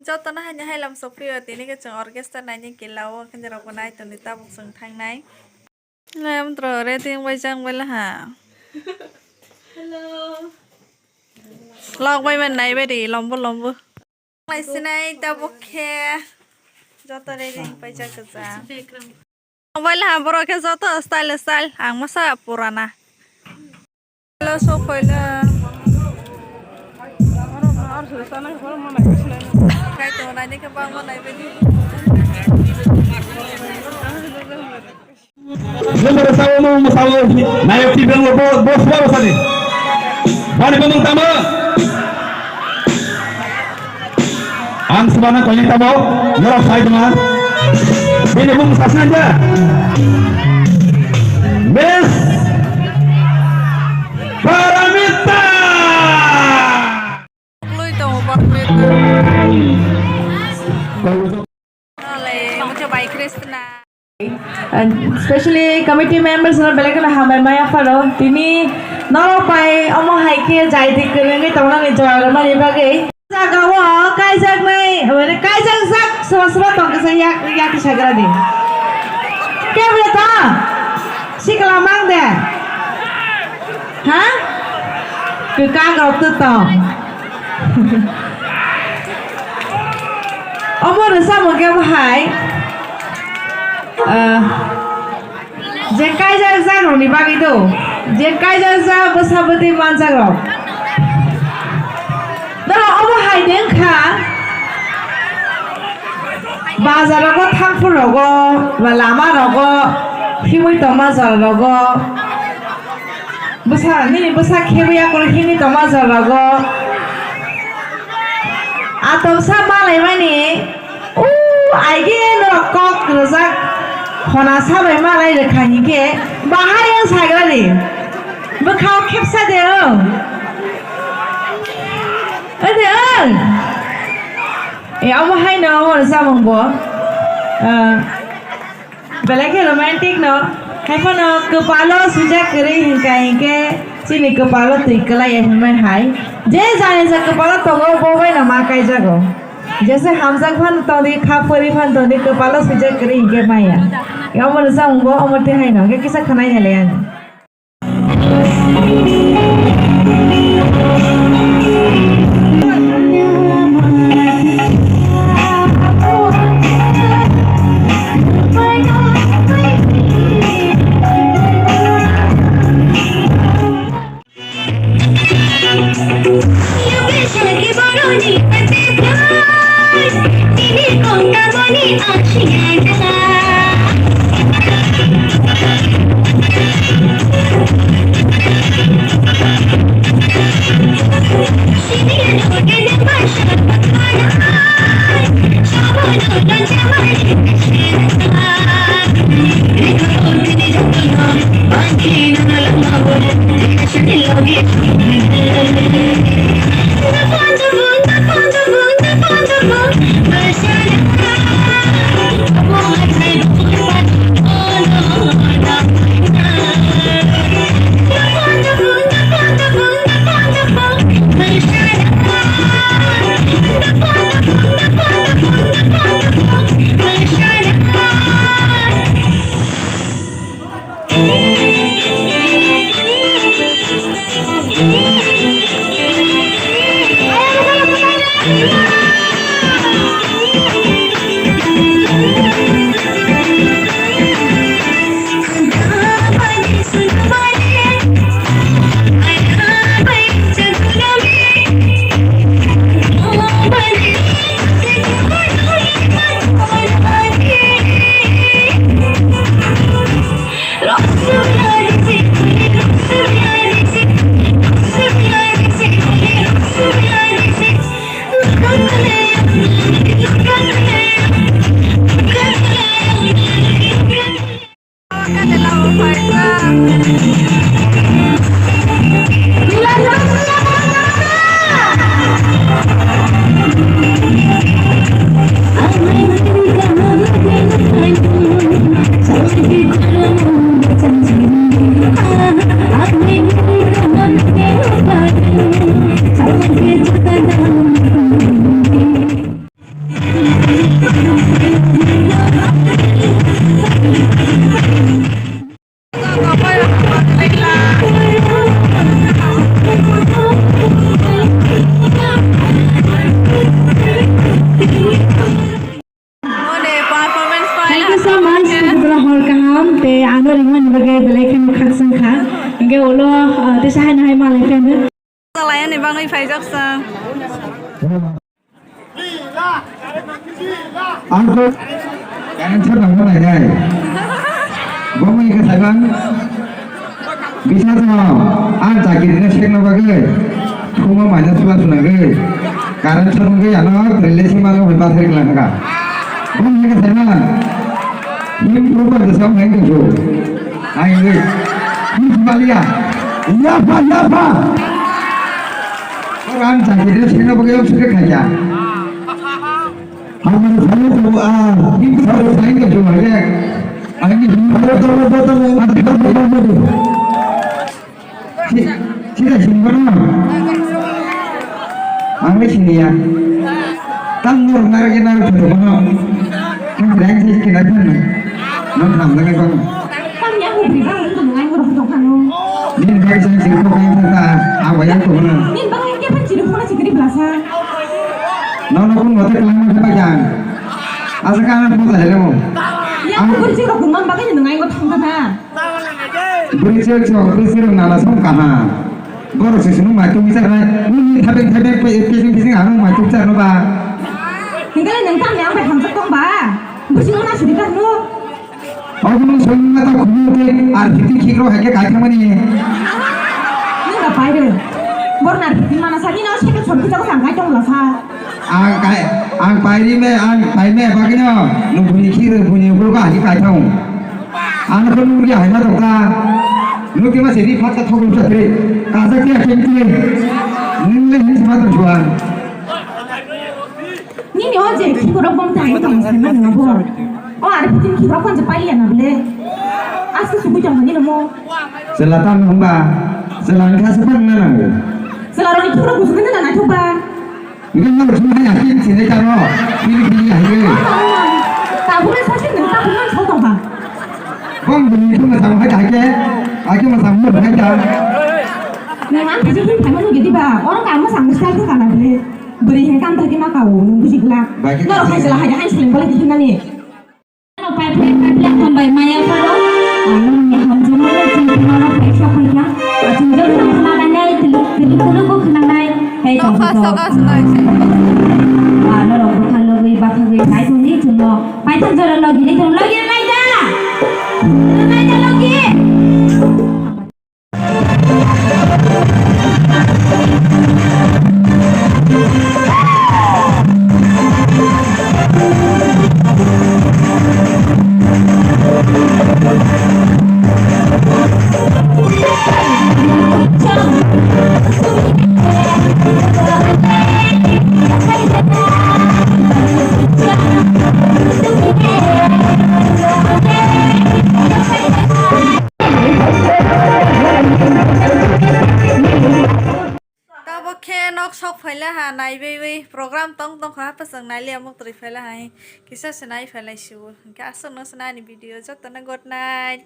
Jotona hanya hailam soprio tini ke chung orchestra nanya kilau kan jero kunai tu nita buk sung thang nai. Lam tro rating bai jang bai ha. Hello. Log bai man nai bai di lombo lombo. Lai sinai ta buk khe. Joto rating bai jang kaza. Bai ha boro ke joto style ang masa purana. Hello so koila. Kai tu nanya ke bang mana bai di. Número satu naik di belakang bos bos tadi. Mana pemang tamu? Ang sebenarnya kau yang tamu, nyorok saya dengan. Ini bung sasaran aja. Miss Paramita. Lu itu Paramita. Oleh macam baik Krishna. And especially committee members na belakang na hamay maya falo tini naro pai omo haike jai dik krengi tamna ni jawar mani bagay jaga wo kai jag nai mane kai jag sak sama tong ke saya yak sagara di ke beta si kelamang de ha ke ka gau tu to omo rasa mo ke bahai je kaisa sa ni bagi tu je kaisa sa besabati manjaro dah omo hai deng kha bazar ko thangpur rogo ba lama rogo himoi tomazar rogo besa khebiya ko hini tomazar rogo atom sa malai mani aige no kok rozak Hona sabai malai rekhangi ke bahar yang sagrani bekau kepsa deo ade ang amu hai no hona samong bo belake romantic no hai pano kepala sujak kere hingkai ke sini kepala tikala yang hai je jane sa kepala togo bobai na makai jago जैसे हम जग fun तो दी खा परी fun तो दी कपालो सुजय करी के माया या मन सा उंगो अमते है ना के किसा खनाई हले यानी hor kaham te ano ringman bage belekan khaksan kha inge ulo te sahan hai malai fen Salaya ni bang ifai jaksang. Angko jangan cerita mana ya. Bumi ke sayang. Bisa semua. Anta kiri sek na bagai. Cuma mana sudah sungai. Karena cerita ya no relasi malu hebat sekali lah. Bumi ke sayang. Ini berubah desam yang itu. Ayo. Ini kembalian. Iya pak, iya pak. Orang kiri sek na bagai suka kaya. हमारे सामने तो इन सारे sign का जो है आगे हमारे तो सीधा सिंगल ना आगे सिंगिया तंगुर नारे नारे तो बना हम रैंक से के ना ना हम लगे बंग tam yang hobi bang itu ngai ngoro to kanu nin भाई से सिंगल का था आवाज तो ना nin bang yang dia pencuri pun sikri belasa ना ना pun ngotek lang sa bayan asa ka na po dahil mo yang berisi ro kumang bagay ngai ngoro thang na Berisik berisik nala som kaha. Baru sesunu maju bicara. Ini habis pising anu maju bicara no ba. hingga nang tam yang pe thang sakong ba berisi na suri kan no Aku nu sungguh tak kumu ke arti kikro hake kai kamani. ni na pai de bor na di mana sagi na sekal chon kita ko sangai tong la sa Ang pairi me bagino. Nu bunyi kiri bunyi bulu ka hake kai tong. Ang nu nu ya hina dokta. Nu kima sedi fata thogul chatre. Kaza kia kenti. Nile ni semata juan. ni ni oje ki ko ro bom tai tong sa na na bo o ar pitin ki ro kon je pai ya na ble as suku jang ni no mo Selatan hamba. Selangka sepan na lang. selaro ni ki ro gusu na na coba Ini kan cuma yakin sini karo. Pilih ya ini. ta bu na sa sin ta bu na so tong ba Bang bunyi itu nggak sampai kaki. Kaki masih sampai kaki. nang an ji hin pai ma lu gi ba orang ka ma sang sa ka na ble beri he kan ta ki ma ka wo nu bu ji la no ro khai sala ha ya hai sling bale ki na ni no pai pai pai la thom bai ma ya pa ro anu ni ham ji ma la ji ma la pai sa pai ya ji jo na na na nai ti lu ko khna nai pai Nong tong fasa ko ka sunai. nó đâu có khăn lôi ba thằng người phải thằng đi chừng lo phải thằng giờ là gì đi chừng lo gì này ra lo gì Nok sok phai la ha nai bai program tong kha pasang nai le mok tri phai la hai kisa sanai phai lai su ka asong no sanai ni video jot na good night.